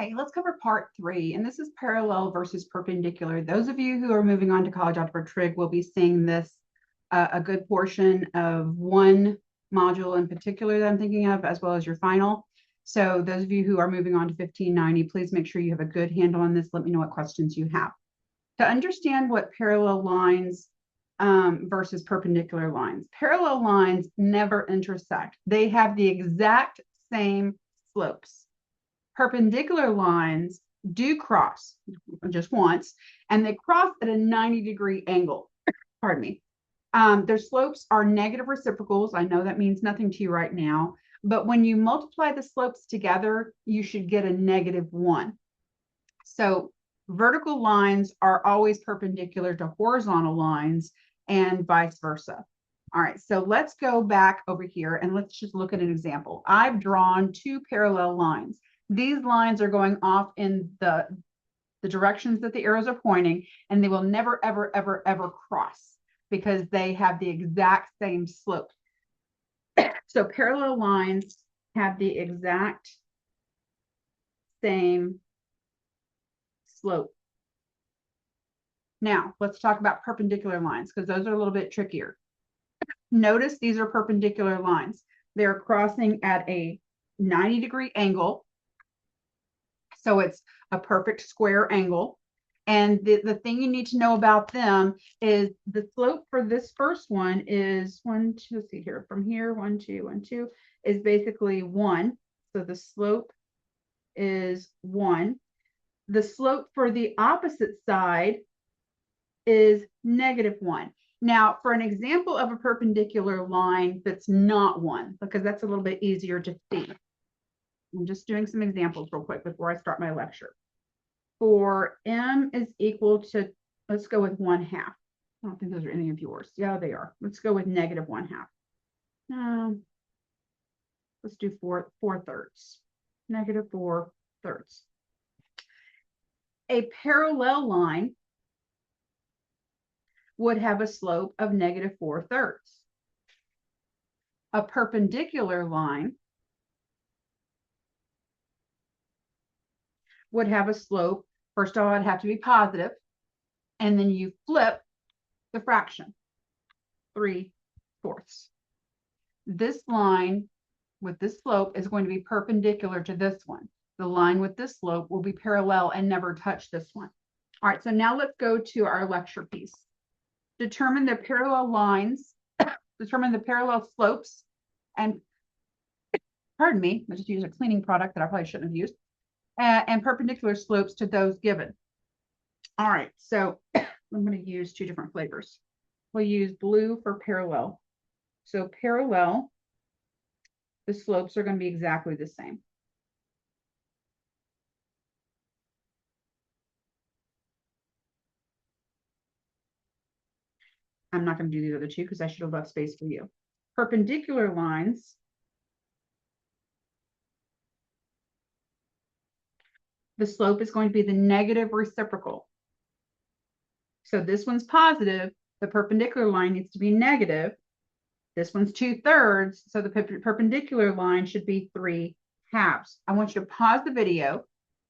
Okay, let's cover part 3, and this is parallel versus perpendicular. Those of you who are moving on to college algebra trig will be seeing this a good portion of one module in particular that I'm thinking of, as well as your final. So those of you who are moving on to 1590, please make sure you have a good handle on this. Let me know what questions you have. To understand what parallel lines versus perpendicular lines, parallel lines never intersect. They have the exact same slopes. Perpendicular lines do cross just once, and they cross at a 90-degree angle. Pardon me. Their slopes are negative reciprocals. I know that means nothing to you right now, but when you multiply the slopes together, you should get a -1. So vertical lines are always perpendicular to horizontal lines and vice versa. All right, so let's go back over here and let's just look at an example. I've drawn two parallel lines. These lines are going off in the directions that the arrows are pointing, and they will never, ever, ever, ever cross because they have the exact same slope. So parallel lines have the exact same slope. Now, let's talk about perpendicular lines because those are a little bit trickier. Notice these are perpendicular lines. They're crossing at a 90-degree angle. So it's a perfect square angle. And the thing you need to know about them is the slope for this first one is 1, 2, let's see here, from here, 1, 2, 1, 2, is basically 1. So the slope is 1. The slope for the opposite side is -1. Now, for an example of a perpendicular line that's not 1, because that's a little bit easier to see. I'm just doing some examples real quick before I start my lecture. For m is equal to, let's go with 1/2. I don't think those are any of yours. Yeah, they are. Let's go with -1/2. Let's do 4/3. -4/3. A parallel line would have a slope of -4/3. A perpendicular line would have a slope, first of all, it'd have to be positive, and then you flip the fraction, 3/4. This line with this slope is going to be perpendicular to this one. The line with this slope will be parallel and never touch this one. All right, so now let's go to our lecture piece. Determine the parallel lines, determine the parallel slopes, and pardon me, I just used a cleaning product that I probably shouldn't have used, and perpendicular slopes to those given. All right, so I'm going to use 2 different flavors. We'll use blue for parallel. So parallel, the slopes are going to be exactly the same. I'm not going to do the other 2 because I should have left space for you. Perpendicular lines, the slope is going to be the negative reciprocal. So this one's positive, the perpendicular line needs to be negative. This one's 2/3, so the perpendicular line should be 3/2. I want you to pause the video,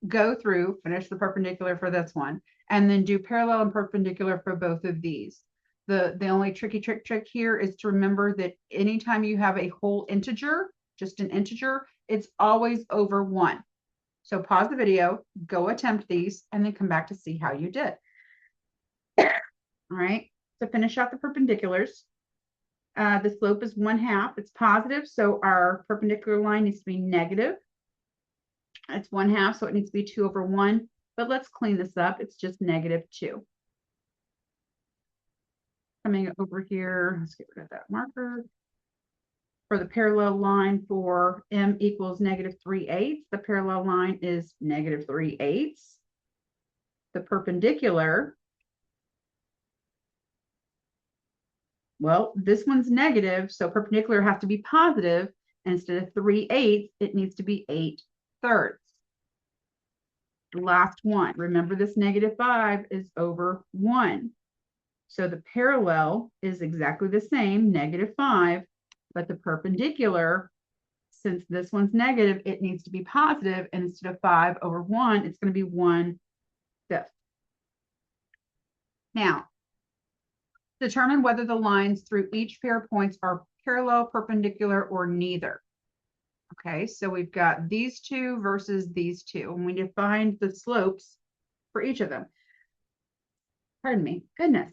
go through, finish the perpendicular for this one, and then do parallel and perpendicular for both of these. The only trick here is to remember that anytime you have a whole integer, just an integer, it's always over 1. So pause the video, go attempt these, and then come back to see how you did. All right, to finish out the perpendiculars, the slope is 1/2. It's positive, so our perpendicular line needs to be negative. It's 1/2, so it needs to be 2/1. But let's clean this up. It's just -2. Coming over here, let's get rid of that marker. For the parallel line for m equals -3/8, the parallel line is -3/8. The perpendicular, well, this one's negative, so perpendicular has to be positive. And instead of 3/8, it needs to be 8/3. The last one, remember this -5 is over 1. So the parallel is exactly the same, -5, but the perpendicular since this one's negative, it needs to be positive, and instead of 5 over 1, it's going to be 1/5. Now, determine whether the lines through each pair of points are parallel, perpendicular, or neither. Okay, so we've got these two versus these two, and we defined the slopes for each of them. Pardon me, goodness.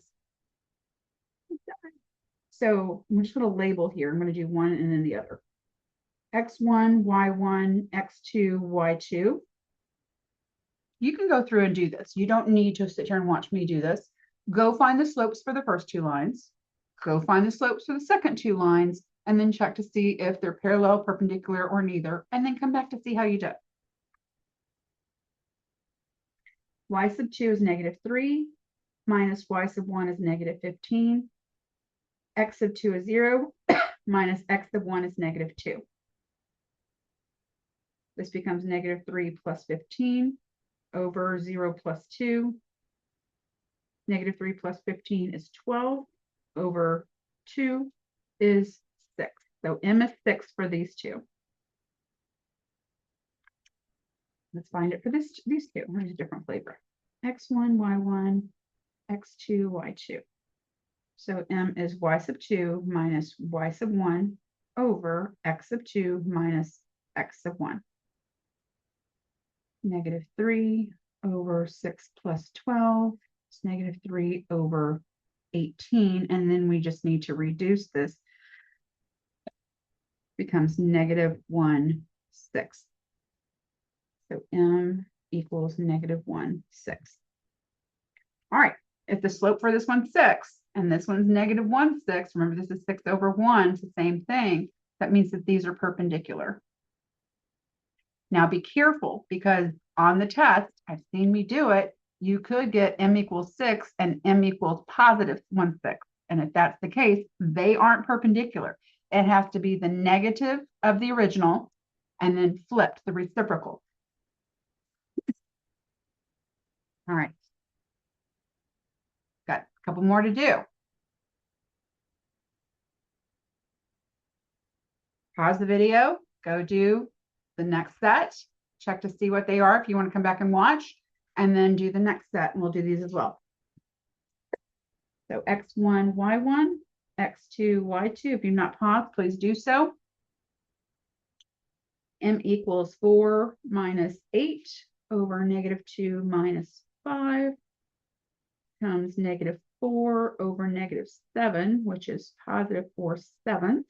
So I'm just going to label here. I'm going to do one and then the other. X1, Y1, X2, Y2. You can go through and do this. You don't need to sit here and watch me do this. Go find the slopes for the first two lines. Go find the slopes for the second two lines, and then check to see if they're parallel, perpendicular, or neither, and then come back to see how you did. Y sub 2 is -3, minus Y sub 1 is -15. X sub 2 is 0, minus X sub 1 is -2. This becomes -3 plus 15 over 0 plus 2. -3 plus 15 is 12 over 2 is 6. So M is 6 for these two. Let's find it for these two. Here's a different flavor. X1, Y1, X2, Y2. So M is Y sub 2 minus Y sub 1 over X sub 2 minus X sub 1. -3 over 6 plus 12 is -3 over 18. And then we just need to reduce this. Becomes -1/6. So M equals -1/6. All right, if the slope for this one's 6 and this one's -1/6, remember this is 6 over 1, it's the same thing. That means that these are perpendicular. Now be careful, because on the test, I've seen me do it, you could get M equals 6 and M equals +1/6. And if that's the case, they aren't perpendicular. It has to be the negative of the original and then flipped, the reciprocal. All right. Got a couple more to do. Pause the video, go do the next set, check to see what they are if you want to come back and watch, and then do the next set, and we'll do these as well. So X1, Y1, X2, Y2. If you've not paused, please do so. M equals 4 minus 8 over -2 minus 5 becomes -4 over -7, which is +4/7.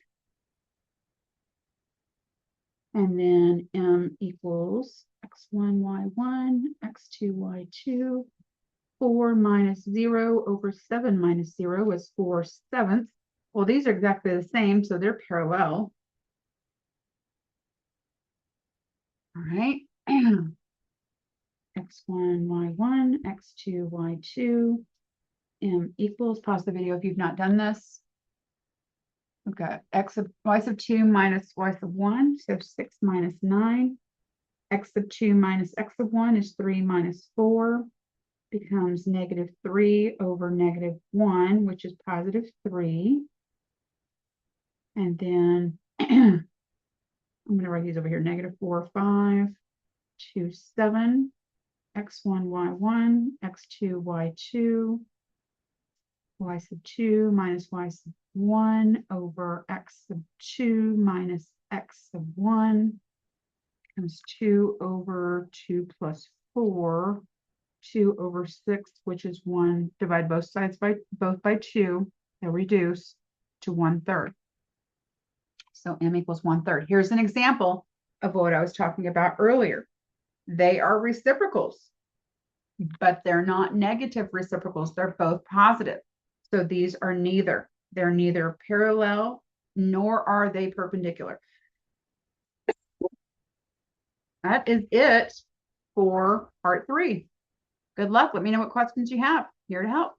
And then M equals X1, Y1, X2, Y2. 4 minus 0 over 7 minus 0 is 4/7. Well, these are exactly the same, so they're parallel. All right. X1, Y1, X2, Y2. M equals, pause the video if you've not done this. Okay, Y sub 2 minus Y sub 1, so 6 minus 9. X sub 2 minus X sub 1 is 3 minus 4. Becomes -3 over -1, which is +3. And then I'm going to write these over here, -4, 5, 2, 7, X1, Y1, X2, Y2, Y sub 2 minus Y sub 1 over X sub 2 minus X sub 1 becomes 2 over 2 plus 4. 2 over 6, which is 1. Divide both sides by 2. They'll reduce to 1/3. So M equals 1/3. Here's an example of what I was talking about earlier. They are reciprocals, but they're not negative reciprocals. They're both positive. So these are neither. They're neither parallel nor are they perpendicular. That is it for part 3. Good luck. Let me know what questions you have. Here to help.